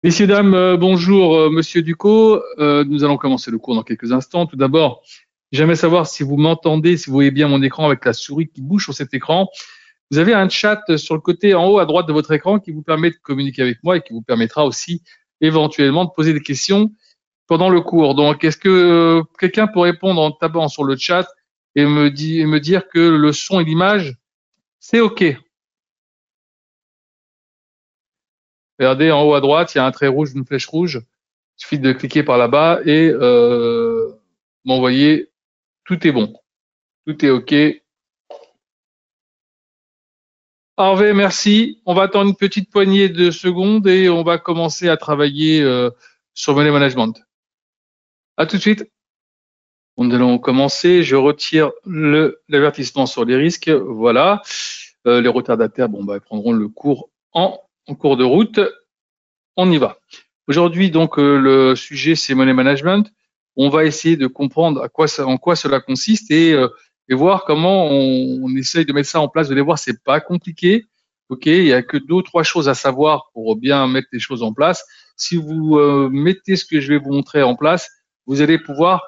Messieurs, dames, bonjour, Monsieur Ducot. Nous allons commencer le cours dans quelques instants. Tout d'abord, j'aimerais savoir si vous m'entendez, si vous voyez bien mon écran avec la souris qui bouge sur cet écran. Vous avez un chat sur le côté en haut à droite de votre écran qui vous permet de communiquer avec moi et qui vous permettra aussi éventuellement de poser des questions pendant le cours. Donc, est-ce que quelqu'un peut répondre en tapant sur le chat et me dire que le son et l'image, c'est OK? Regardez en haut à droite, il y a un trait rouge, une flèche rouge. Il suffit de cliquer par là-bas et m'envoyer. Tout est bon. Tout est OK. Harvey, merci. On va attendre une petite poignée de secondes et on va commencer à travailler sur Money Management. À tout de suite. Nous allons commencer. Je retire l'avertissement sur les risques. Voilà. Les retardataires, ils prendront le cours en cours de route. On y va. Aujourd'hui, donc, le sujet, c'est Money Management. On va essayer de comprendre en quoi cela consiste et voir comment on essaye de mettre ça en place. Vous allez voir, c'est pas compliqué. OK, il y a que 2 ou 3 choses à savoir pour bien mettre les choses en place. Si vous mettez ce que je vais vous montrer en place, vous allez pouvoir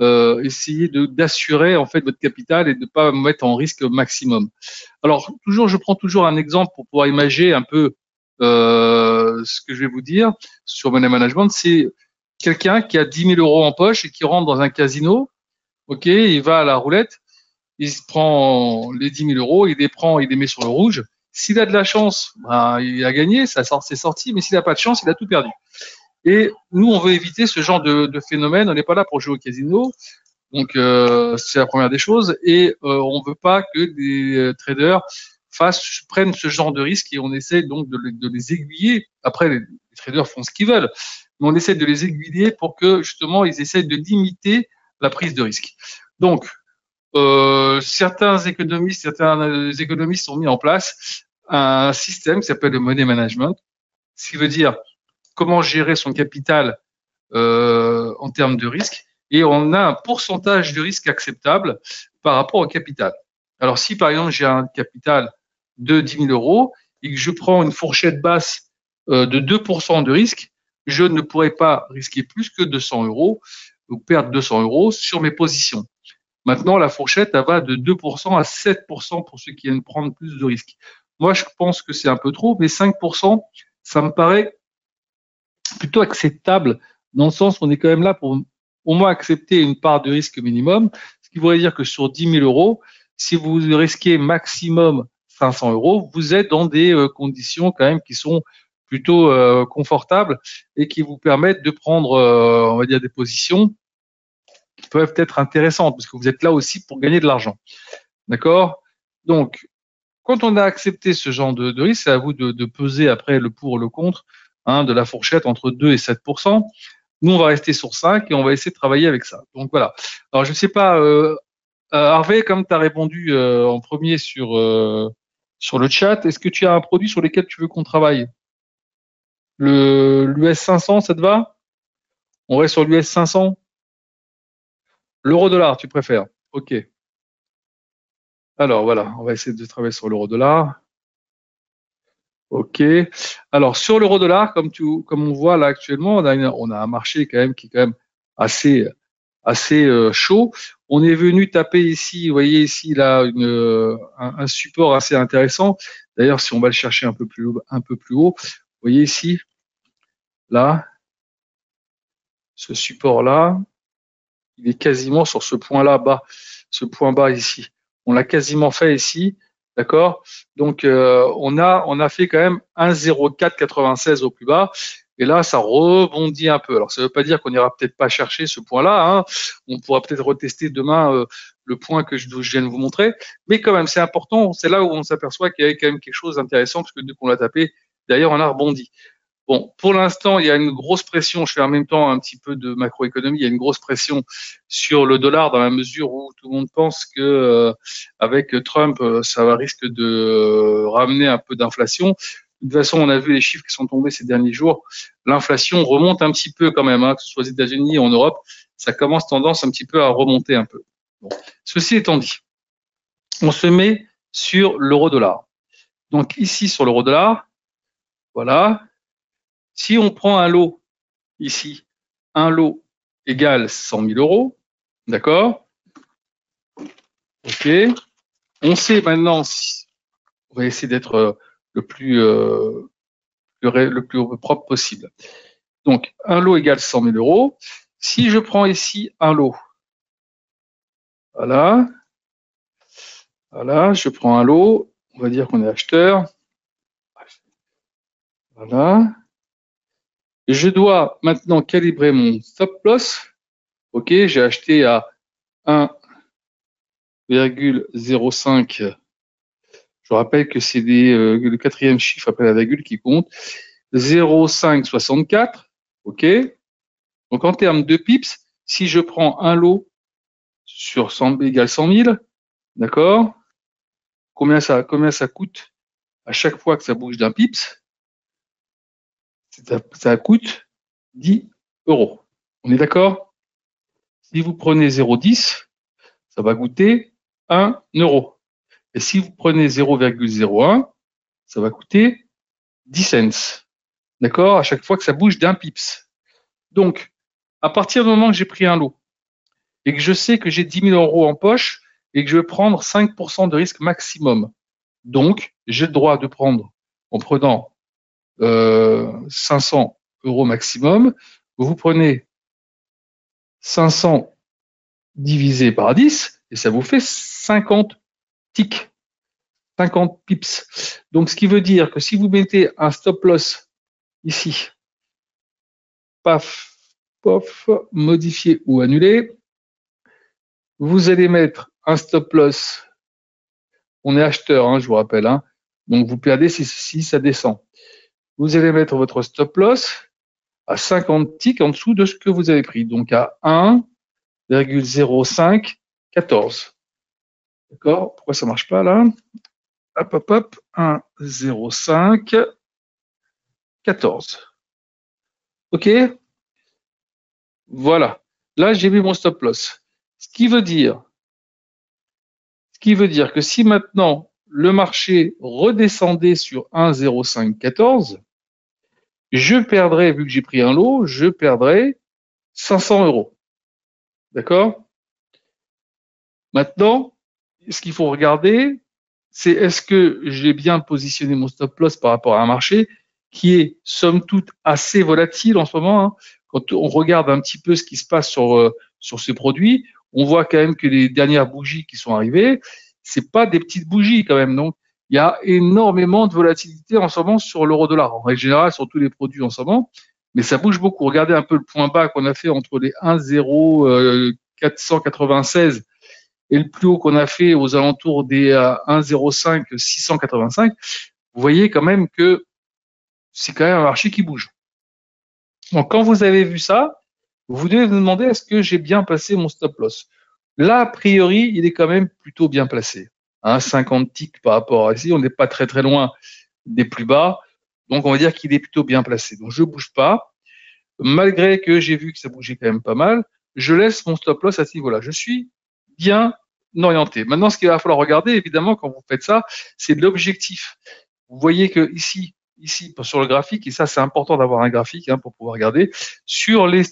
essayer d'assurer en fait votre capital et de ne pas mettre en risque maximum. Alors, je prends toujours un exemple pour pouvoir imaginer un peu ce que je vais vous dire sur Money Management. C'est quelqu'un qui a 10 000 euros en poche et qui rentre dans un casino. OK, il va à la roulette, il se prend les 10 000 euros, il les prend, il les met sur le rouge. S'il a de la chance, il a gagné, c'est sorti, mais s'il n'a pas de chance, il a tout perdu. Et nous, on veut éviter ce genre de phénomène. On n'est pas là pour jouer au casino. Donc, c'est la première des choses. Et on ne veut pas que des traders prennent ce genre de risque et on essaie donc de les aiguiller. Après, les traders font ce qu'ils veulent, mais on essaie de les aiguiller pour que justement ils essaient de limiter la prise de risque. Donc, certains économistes ont mis en place un système qui s'appelle le money management, ce qui veut dire comment gérer son capital en termes de risque, et on a un pourcentage de risque acceptable par rapport au capital. Alors, si par exemple j'ai un capital de 10 000 euros et que je prends une fourchette basse de 2% de risque, je ne pourrai pas risquer plus que 200 euros ou perdre 200 euros sur mes positions. Maintenant, la fourchette, elle va de 2% à 7% pour ceux qui viennent prendre plus de risques. Moi, je pense que c'est un peu trop, mais 5%, ça me paraît plutôt acceptable dans le sens où on est quand même là pour au moins accepter une part de risque minimum, ce qui voudrait dire que sur 10 000 euros, si vous risquez maximum 500 euros, vous êtes dans des conditions quand même qui sont plutôt confortables et qui vous permettent de prendre, on va dire, des positions qui peuvent être intéressantes parce que vous êtes là aussi pour gagner de l'argent. D'accord? Donc, quand on a accepté ce genre de risque, c'est à vous de peser après le pour et le contre de la fourchette entre 2 et 7%. Nous, on va rester sur 5 et on va essayer de travailler avec ça. Donc voilà. Alors, je ne sais pas, Harvey, comme tu as répondu en premier sur le chat, est-ce que tu as un produit sur lequel tu veux qu'on travaille? L'US 500, ça te va? On reste sur l'US 500? L'euro-dollar, tu préfères? OK. Alors voilà, on va essayer de travailler sur l'euro-dollar. OK. Alors sur l'euro-dollar, comme on voit là actuellement, on a un marché quand même qui est quand même assez chaud. On est venu taper ici, vous voyez ici là un support assez intéressant. D'ailleurs, si on va le chercher un peu plus haut, vous voyez ici, là, ce support-là, il est quasiment sur ce point-là bas, ce point bas ici. On l'a quasiment fait ici, d'accord? Donc on a fait quand même 1,0496 au plus bas. Et là, ça rebondit un peu. Alors, ça ne veut pas dire qu'on n'ira peut-être pas chercher ce point-là. On pourra peut-être retester demain le point que je viens de vous montrer. Mais quand même, c'est important. C'est là où on s'aperçoit qu'il y avait quand même quelque chose d'intéressant, parce que dès qu'on l'a tapé, d'ailleurs, on a rebondi. Bon, pour l'instant, il y a une grosse pression. Je fais en même temps un petit peu de macroéconomie. Il y a une grosse pression sur le dollar dans la mesure où tout le monde pense que avec Trump, ça va risque de ramener un peu d'inflation. De toute façon, on a vu les chiffres qui sont tombés ces derniers jours. L'inflation remonte un petit peu quand même, que ce soit aux États-Unis ou en Europe. Ça commence tendance un petit peu à remonter un peu. Bon. Ceci étant dit, on se met sur l'euro-dollar. Donc ici, sur l'euro-dollar, voilà. Si on prend un lot ici, un lot égale 100 000 euros, d'accord? Ok. On sait maintenant, on va essayer d'être le plus propre possible. Donc, un lot égale 100 000 euros. Si je prends ici un lot, voilà, voilà, je prends un lot, on va dire qu'on est acheteur, voilà. Je dois maintenant calibrer mon stop loss. Ok, j'ai acheté à 1,05. Je rappelle que c'est le quatrième chiffre après la virgule qui compte. 0,564. Ok. Donc en termes de pips, si je prends un lot sur 100 égale 100 000, d'accord? Combien ça coûte à chaque fois que ça bouge d'un pips? Ça coûte 10 euros. On est d'accord? Si vous prenez 0,10, ça va coûter 1 euro. Et si vous prenez 0,01, ça va coûter 10 cents. D'accord? À chaque fois que ça bouge d'un pips. Donc, à partir du moment que j'ai pris un lot et que je sais que j'ai 10 000 euros en poche et que je vais prendre 5% de risque maximum, donc j'ai le droit de prendre, en prenant 500 euros maximum, vous prenez 500 divisé par 10 et ça vous fait 50 ticks, 50 pips. Donc, ce qui veut dire que si vous mettez un stop loss ici, paf, pof, modifier ou annuler, vous allez mettre un stop loss. On est acheteur, hein, je vous rappelle, hein, donc vous perdez si ça descend. Vous allez mettre votre stop loss à 50 ticks en dessous de ce que vous avez pris, donc à 1,0514. D'accord? Pourquoi ça marche pas là? Hop, hop, hop, 1,0514. OK? Voilà. Là, j'ai mis mon stop loss. Ce qui veut dire que si maintenant le marché redescendait sur 1,0514, je perdrais, vu que j'ai pris un lot, je perdrais 500 euros. D'accord? Maintenant, ce qu'il faut regarder, c'est est-ce que j'ai bien positionné mon stop loss par rapport à un marché qui est, somme toute, assez volatile en ce moment, hein. Quand on regarde un petit peu ce qui se passe sur ces produits, on voit quand même que les dernières bougies qui sont arrivées, c'est pas des petites bougies quand même. Donc, il y a énormément de volatilité en ce moment sur l'euro-dollar, en règle générale, sur tous les produits en ce moment, mais ça bouge beaucoup. Regardez un peu le point bas qu'on a fait entre les 1,0496 et le plus haut qu'on a fait aux alentours des 1,05 685. Vous voyez quand même que c'est quand même un marché qui bouge. Donc, quand vous avez vu ça, vous devez vous demander est-ce que j'ai bien placé mon stop loss. Là, a priori, il est quand même plutôt bien placé. 50 ticks par rapport à ici, on n'est pas très très loin des plus bas. Donc, on va dire qu'il est plutôt bien placé. Donc, je ne bouge pas. Malgré que j'ai vu que ça bougeait quand même pas mal, je laisse mon stop loss à ce niveau-là. Je suis bien orienté. Maintenant, ce qu'il va falloir regarder, évidemment, quand vous faites ça, c'est de l'objectif. Vous voyez que ici, sur le graphique, et ça c'est important d'avoir un graphique pour pouvoir regarder, sur les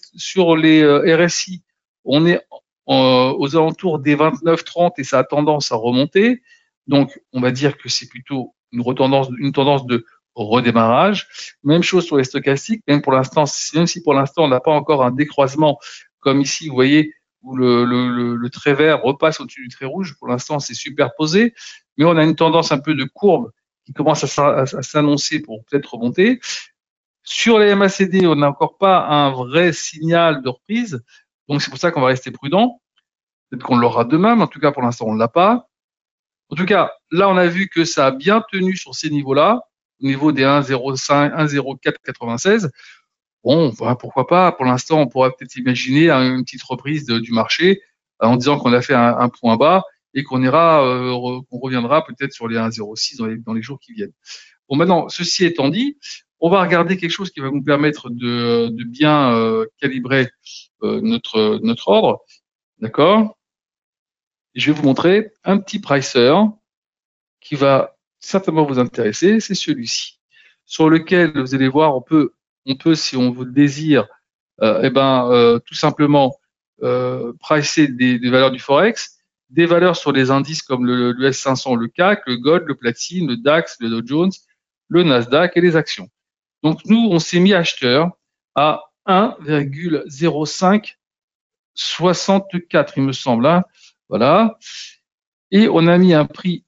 RSI, on est aux alentours des 29-30 et ça a tendance à remonter. Donc, on va dire que c'est plutôt une tendance de redémarrage. Même chose sur les stochastiques, même si pour l'instant on n'a pas encore un décroisement comme ici, vous voyez, où le trait vert repasse au-dessus du trait rouge. Pour l'instant, c'est superposé, mais on a une tendance un peu de courbe qui commence à s'annoncer pour peut-être remonter. Sur les MACD, on n'a encore pas un vrai signal de reprise, donc c'est pour ça qu'on va rester prudent. Peut-être qu'on l'aura demain, mais en tout cas, pour l'instant, on ne l'a pas. En tout cas, là, on a vu que ça a bien tenu sur ces niveaux-là, au niveau des 1,05, 1,0496. Bon, voilà, pourquoi pas. Pour l'instant, on pourrait peut-être imaginer une petite reprise du marché en disant qu'on a fait un point bas et qu'on reviendra peut-être sur les 1,06 dans les jours qui viennent. Bon, maintenant, ceci étant dit, on va regarder quelque chose qui va nous permettre de bien calibrer notre ordre. D'accord? Je vais vous montrer un petit pricer qui va certainement vous intéresser. C'est celui-ci, sur lequel vous allez voir, on peut on peut, si on vous le désire, tout simplement pricer des valeurs du Forex, des valeurs sur les indices comme le S500, le CAC, le Gold, le Platine, le DAX, le Dow Jones, le Nasdaq et les actions. Donc nous, on s'est mis acheteur à 1,0564, il me semble. Hein. Voilà. Et on a mis un prix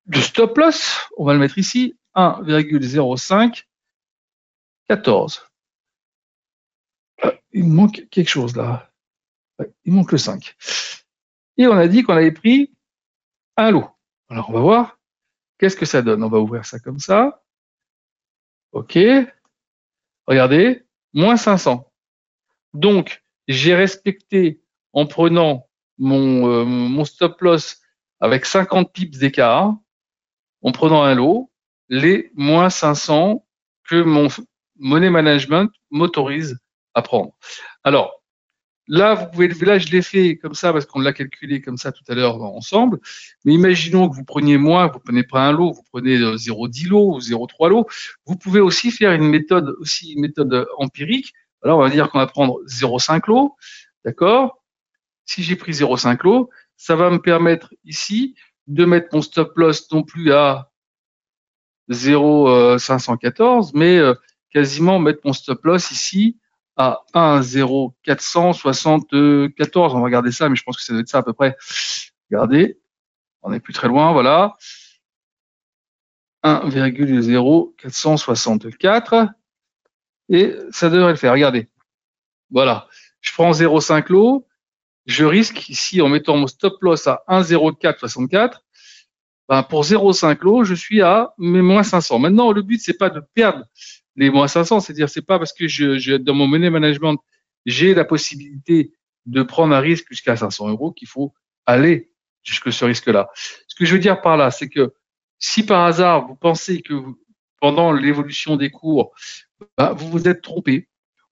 de stop loss, on va le mettre ici, 1,0514. Il me manque quelque chose là. Il manque le 5. Et on a dit qu'on avait pris un lot. Alors on va voir qu'est-ce que ça donne. On va ouvrir ça comme ça. OK. Regardez, moins 500. Donc, j'ai respecté en prenant mon stop loss avec 50 pips d'écart, en prenant un lot, les moins 500 que mon money management m'autorise à prendre. Alors, là, je l'ai fait comme ça parce qu'on l'a calculé comme ça tout à l'heure ensemble. Mais imaginons que vous preniez moins, vous prenez pas un lot, vous prenez 0,10 lots ou 0,3 lots. Vous pouvez aussi faire une méthode empirique. Alors, on va dire qu'on va prendre 0,5 lots. D'accord? Si j'ai pris 0,5 lots, ça va me permettre ici de mettre mon stop loss non plus à 0,514, mais quasiment mettre mon stop loss ici à 1,0474. On va regarder ça, mais je pense que ça doit être ça à peu près. Regardez, on n'est plus très loin, voilà. 1,0464. Et ça devrait le faire, regardez. Voilà, je prends 0,5 lot, je risque ici en mettant mon stop loss à 1,0464. Pour 0,5 lot, je suis à mes moins 500. Maintenant, le but, c'est pas de perdre les moins 500, c'est-à-dire c'est pas parce que dans mon money management, j'ai la possibilité de prendre un risque jusqu'à 500 euros qu'il faut aller jusque ce risque-là. Ce que je veux dire par là, c'est que si par hasard vous pensez que pendant l'évolution des cours, vous vous êtes trompé,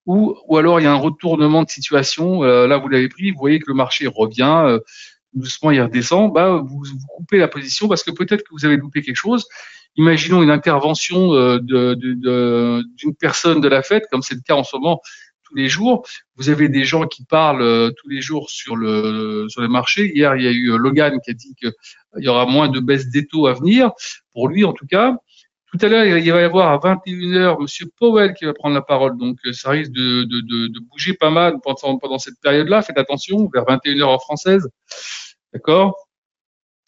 ou alors il y a un retournement de situation, là vous l'avez pris, vous voyez que le marché revient, doucement il redescend, vous coupez la position parce que peut-être que vous avez loupé quelque chose. Imaginons une intervention d'une personne de la Fed, comme c'est le cas en ce moment tous les jours. Vous avez des gens qui parlent tous les jours sur le marché. Hier, il y a eu Logan qui a dit qu'il y aura moins de baisse des taux à venir, pour lui en tout cas. Tout à l'heure, il va y avoir à 21h Monsieur Powell qui va prendre la parole. Donc, ça risque de bouger pas mal pendant cette période-là. Faites attention, vers 21h en française. D'accord?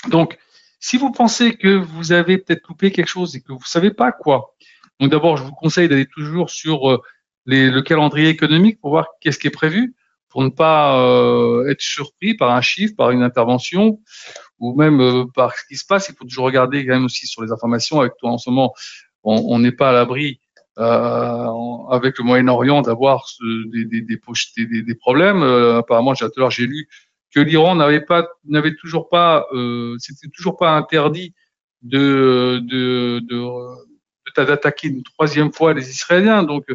Donc, si vous pensez que vous avez peut-être loupé quelque chose et que vous ne savez pas quoi, donc d'abord, je vous conseille d'aller toujours sur le calendrier économique pour voir qu'est-ce qui est prévu, pour ne pas être surpris par un chiffre, par une intervention, ou même par ce qui se passe. Il faut toujours regarder quand même aussi sur les informations. Avec toi, en ce moment, on n'est pas à l'abri avec le Moyen-Orient d'avoir des problèmes. Apparemment, tout à l'heure, j'ai lu que l'Iran n'avait toujours pas, c'était toujours pas interdit d'attaquer une troisième fois les Israéliens. Donc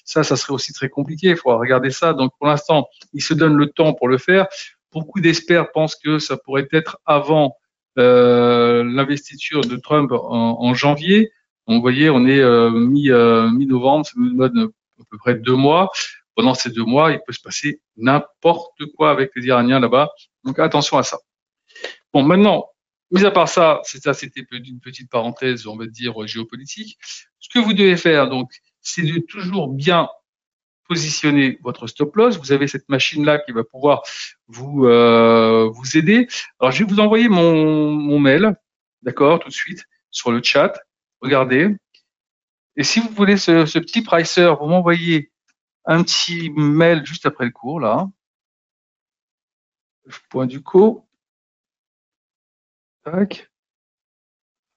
ça serait aussi très compliqué. Il faut regarder ça. Donc pour l'instant, ils se donnent le temps pour le faire. Beaucoup d'experts pensent que ça pourrait être avant l'investiture de Trump en janvier. Donc, vous voyez, on est mi-novembre, ça nous donne à peu près 2 mois. Pendant ces 2 mois, il peut se passer n'importe quoi avec les Iraniens là-bas. Donc attention à ça. Bon, maintenant, mis à part ça, c'était une petite parenthèse, on va dire, géopolitique. Ce que vous devez faire, donc, c'est de toujours bien positionner votre stop loss. Vous avez cette machine-là qui va pouvoir vous aider. Alors, je vais vous envoyer mon mail, d'accord, tout de suite, sur le chat. Regardez. Et si vous voulez ce petit pricer, vous m'envoyez un petit mail juste après le cours, là. .duco. Tac.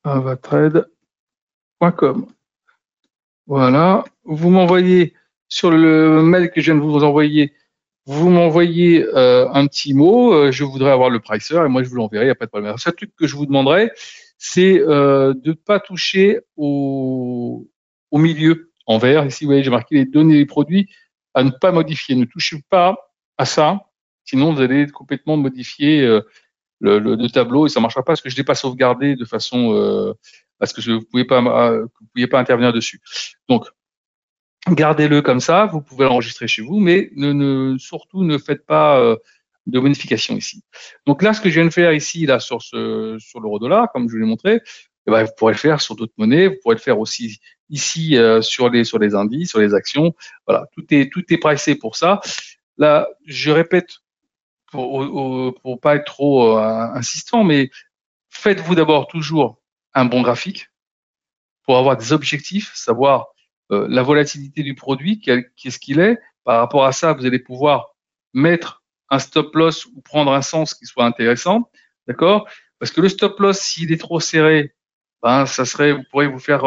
avatrade.com. Voilà. Vous m'envoyez sur le mail que je viens de vous envoyer, vous m'envoyez un petit mot, je voudrais avoir le pricer, et moi je vous l'enverrai, il n'y a pas de problème. Le seul truc que je vous demanderai, c'est de ne pas toucher au milieu en vert. Ici, vous voyez, j'ai marqué les données des produits à ne pas modifier. Ne touchez pas à ça, sinon vous allez complètement modifier le tableau et ça ne marchera pas parce que je ne l'ai pas sauvegardé de façon parce que vous ne pouviez pas intervenir dessus. Donc, Gardez-le comme ça, vous pouvez l'enregistrer chez vous, mais surtout ne faites pas de modification ici. Donc là, ce que je viens de faire ici, là, sur l'euro-dollar, comme je vous l'ai montré, eh ben, vous pourrez le faire sur d'autres monnaies, vous pourrez le faire aussi ici sur les indices, sur les actions. Voilà, tout est pricé pour ça. Là, je répète pour pas être trop insistant, mais faites-vous d'abord toujours un bon graphique pour avoir des objectifs, savoir la volatilité du produit, qu'est-ce qu'il est. Par rapport à ça, vous allez pouvoir mettre un stop loss ou prendre un sens qui soit intéressant, d'accord? Parce que le stop loss, s'il est trop serré, ben vous pourrez vous faire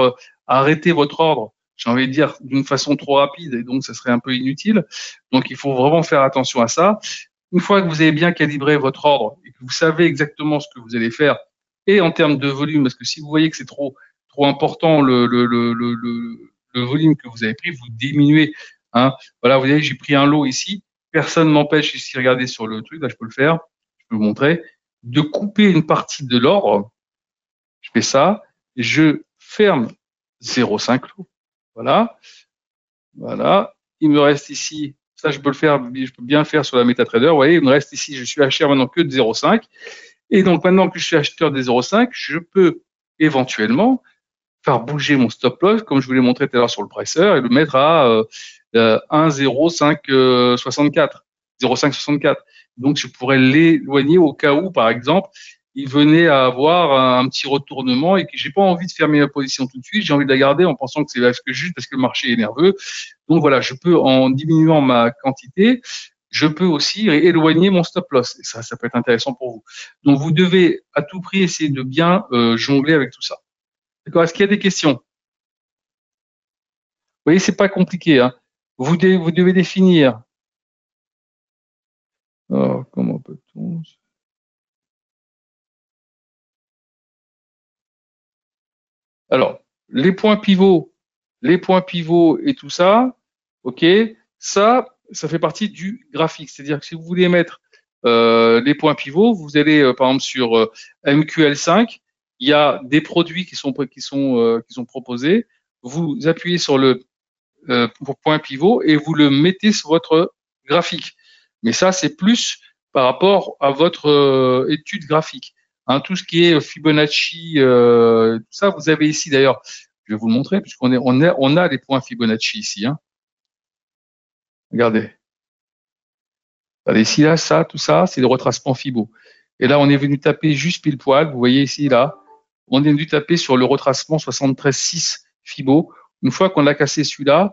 arrêter votre ordre, j'ai envie de dire, d'une façon trop rapide, et donc ça serait un peu inutile. Donc il faut vraiment faire attention à ça. Une fois que vous avez bien calibré votre ordre et que vous savez exactement ce que vous allez faire, et en termes de volume, parce que si vous voyez que c'est trop important le volume que vous avez pris, vous diminuez. Hein. Voilà, vous voyez, j'ai pris un lot ici. Personne m'empêche ici, regardez sur le truc, là je peux le faire, je peux vous montrer, de couper une partie de l'ordre. Je fais ça, je ferme 0,5 lot. Voilà, voilà. Il me reste ici, ça je peux le faire, je peux bien le faire sur la MetaTrader. Vous voyez, il me reste ici, je suis acheteur maintenant que de 0,5. Et donc maintenant que je suis acheteur des 0,5, je peux éventuellement faire bouger mon stop loss, comme je vous l'ai montré tout à l'heure sur le pricer, et le mettre à 1,0564. 0,564. Donc, je pourrais l'éloigner au cas où, par exemple, il venait à avoir un petit retournement et que j'ai pas envie de fermer ma position tout de suite. J'ai envie de la garder en pensant que c'est juste parce que le marché est nerveux. Donc voilà, je peux, en diminuant ma quantité, je peux aussi éloigner mon stop loss. Et ça peut être intéressant pour vous. Donc, vous devez à tout prix essayer de bien jongler avec tout ça. D'accord? Est-ce qu'il y a des questions? Vous voyez, c'est pas compliqué. Hein. Vous devez définir. Oh, comment peut-on? Alors, les points pivots et tout ça, ok, ça fait partie du graphique. C'est-à-dire que si vous voulez mettre les points pivots, vous allez par exemple sur MQL5, il y a des produits qui sont proposés. Vous appuyez sur le point pivot et vous le mettez sur votre graphique. Mais ça, c'est plus par rapport à votre étude graphique. Hein, tout ce qui est Fibonacci, tout ça, vous avez ici d'ailleurs, je vais vous le montrer, puisqu'on a les points Fibonacci ici. Hein. Regardez. Regardez ici, là, ça, tout ça, c'est le retracement Fibo. Et là, on est venu taper juste pile poil, vous voyez ici, là, on est venu taper sur le retracement 73,6 Fibo. Une fois qu'on a cassé celui-là,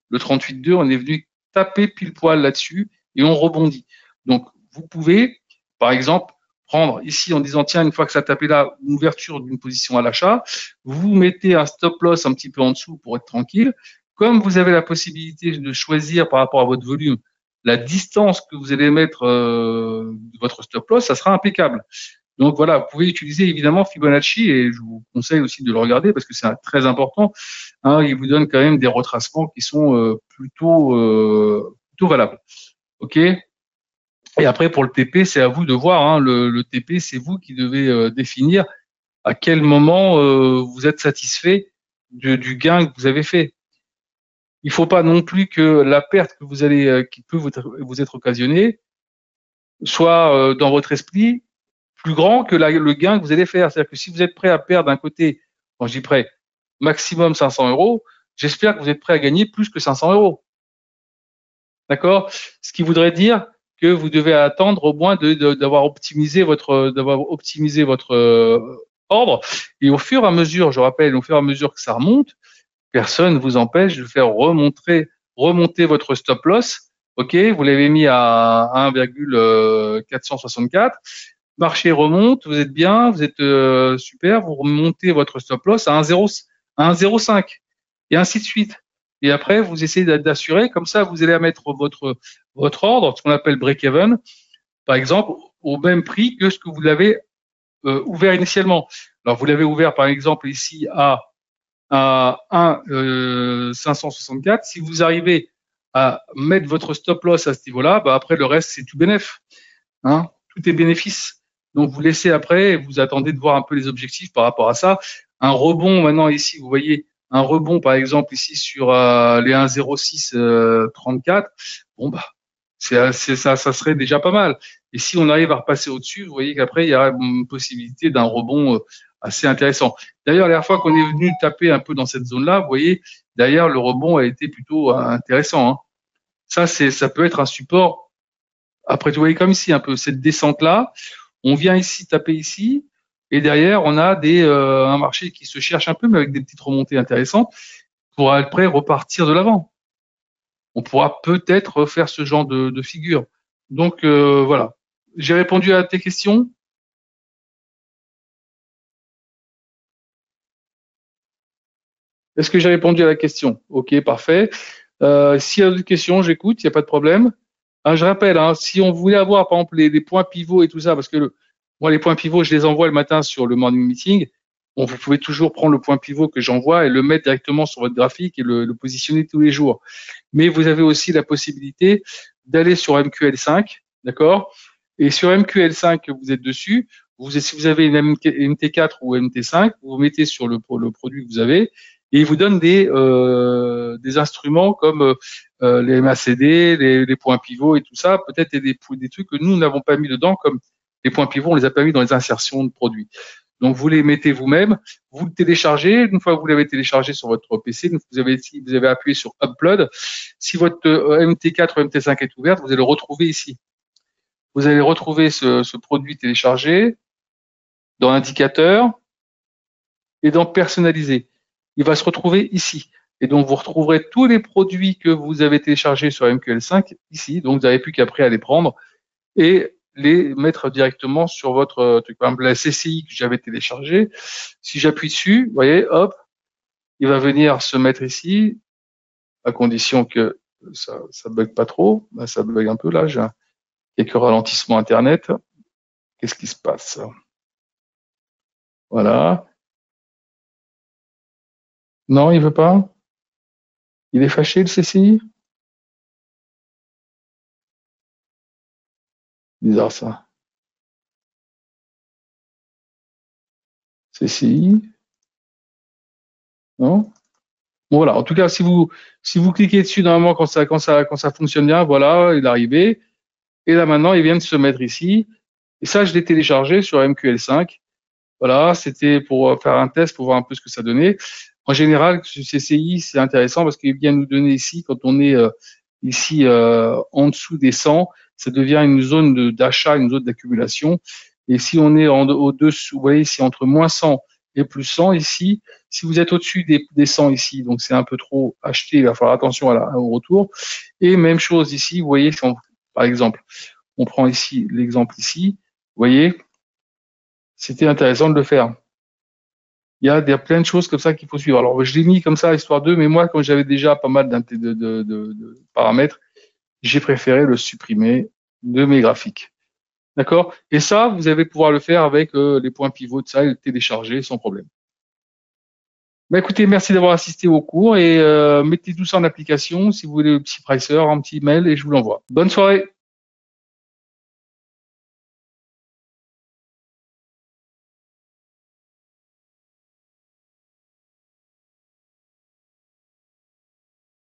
le 38,2, on est venu taper pile poil là-dessus et on rebondit. Donc, vous pouvez, par exemple, prendre ici en disant, tiens, une fois que ça a tapé là, une ouverture d'une position à l'achat, vous mettez un stop loss un petit peu en dessous pour être tranquille. Comme vous avez la possibilité de choisir par rapport à votre volume la distance que vous allez mettre de votre stop loss, ça sera impeccable. Donc voilà, vous pouvez utiliser évidemment Fibonacci et je vous conseille aussi de le regarder parce que c'est très important. Hein, il vous donne quand même des retracements qui sont plutôt valables. Ok. Et après pour le TP, c'est à vous de voir. Hein, le TP, c'est vous qui devez définir à quel moment vous êtes satisfait du gain que vous avez fait. Il ne faut pas non plus que la perte que vous allez, qui peut vous être occasionnée, soit dans votre esprit plus grand que le gain que vous allez faire. C'est-à-dire que si vous êtes prêt à perdre d'un côté, quand je dis prêt, maximum 500 euros, j'espère que vous êtes prêt à gagner plus que 500 euros. D'accord? Ce qui voudrait dire que vous devez attendre au moins d'avoir optimisé votre ordre. Et au fur et à mesure, je rappelle, au fur et à mesure que ça remonte, personne ne vous empêche de faire remonter votre stop loss. OK, vous l'avez mis à 1,464. Marché remonte, vous êtes bien, vous êtes super, vous remontez votre stop loss à 1,05 et ainsi de suite. Et après, vous essayez d'assurer, comme ça, vous allez mettre votre ordre, ce qu'on appelle break-even, par exemple, au même prix que ce que vous l'avez ouvert initialement. Alors, vous l'avez ouvert, par exemple, ici à 1,564. Si vous arrivez à mettre votre stop loss à ce niveau-là, bah après, le reste, c'est tout bénéf. Hein, tout est bénéfice. Donc, vous laissez après et vous attendez de voir un peu les objectifs par rapport à ça. Un rebond, maintenant, ici, vous voyez, un rebond, par exemple, ici sur les 1,06 34, bon bah, ça serait déjà pas mal. Et si on arrive à repasser au-dessus, vous voyez qu'après, il y a une possibilité d'un rebond assez intéressant. D'ailleurs, la dernière fois qu'on est venu taper un peu dans cette zone-là, vous voyez, derrière, le rebond a été plutôt intéressant, hein. Ça peut être un support. Après, vous voyez comme ici, un peu cette descente-là. On vient ici taper ici, et derrière, on a un marché qui se cherche un peu, mais avec des petites remontées intéressantes, pour après repartir de l'avant. On pourra peut-être faire ce genre de figure. Donc voilà. J'ai répondu à tes questions. Est-ce que j'ai répondu à la question? Ok, parfait. S'il y a d'autres questions, j'écoute, il n'y a pas de problème. Je rappelle, hein, si on voulait avoir, par exemple, les points pivots et tout ça, parce que moi, les points pivots, je les envoie le matin sur le morning meeting. Bon, vous pouvez toujours prendre le point pivot que j'envoie et le mettre directement sur votre graphique et le positionner tous les jours. Mais vous avez aussi la possibilité d'aller sur MQL5, d'accord? Et sur MQL5, vous êtes dessus. Si vous avez une MT4 ou MT5, vous mettez sur le produit que vous avez et il vous donne des instruments comme les MACD, les points pivots et tout ça, peut-être des trucs que nous n'avons pas mis dedans, comme les points pivots, on les a pas mis dans les insertions de produits. Donc vous les mettez vous-même, vous le téléchargez. Une fois que vous l'avez téléchargé sur votre PC, vous avez appuyé sur Upload. Si votre MT4 ou MT5 est ouverte, vous allez le retrouver ici. Vous allez retrouver ce produit téléchargé dans Indicateur et dans Personnaliser. Il va se retrouver ici. Et donc, vous retrouverez tous les produits que vous avez téléchargés sur MQL5 ici. Donc, vous n'avez plus qu'après à les prendre et les mettre directement sur votre truc. Par exemple, la CCI que j'avais téléchargée, si j'appuie dessus, vous voyez, hop, il va venir se mettre ici, à condition que ça bug pas trop. Ben, ça bug un peu là, j'ai quelques ralentissements Internet. Qu'est-ce qui se passe? Voilà. Non, il veut pas? Il est fâché, le CCI? Bizarre ça. CCI? Non? Bon, voilà. En tout cas, si vous cliquez dessus, normalement, quand ça fonctionne bien, voilà, il est arrivé. Et là, maintenant, il vient de se mettre ici. Et ça, je l'ai téléchargé sur MQL5. Voilà, c'était pour faire un test, pour voir un peu ce que ça donnait. En général, ce CCI, c'est intéressant parce qu'il vient nous donner ici, quand on est ici en dessous des 100, ça devient une zone d'achat, une zone d'accumulation. Et si on est au-dessous, vous voyez, si entre moins 100 et plus 100 ici, si vous êtes au-dessus des 100 ici, donc c'est un peu trop acheté, il va falloir attention au retour. Et même chose ici, vous voyez, par exemple, on prend ici l'exemple ici, vous voyez, c'était intéressant de le faire. Il y a plein de choses comme ça qu'il faut suivre. Alors, je l'ai mis comme ça, histoire d'eux, mais moi, quand j'avais déjà pas mal de paramètres, j'ai préféré le supprimer de mes graphiques. D'accord? Et ça, vous allez pouvoir le faire avec les points pivots de ça et le télécharger sans problème. Bah, écoutez, merci d'avoir assisté au cours et mettez tout ça en application si vous voulez le petit pricer, un petit mail et je vous l'envoie. Bonne soirée!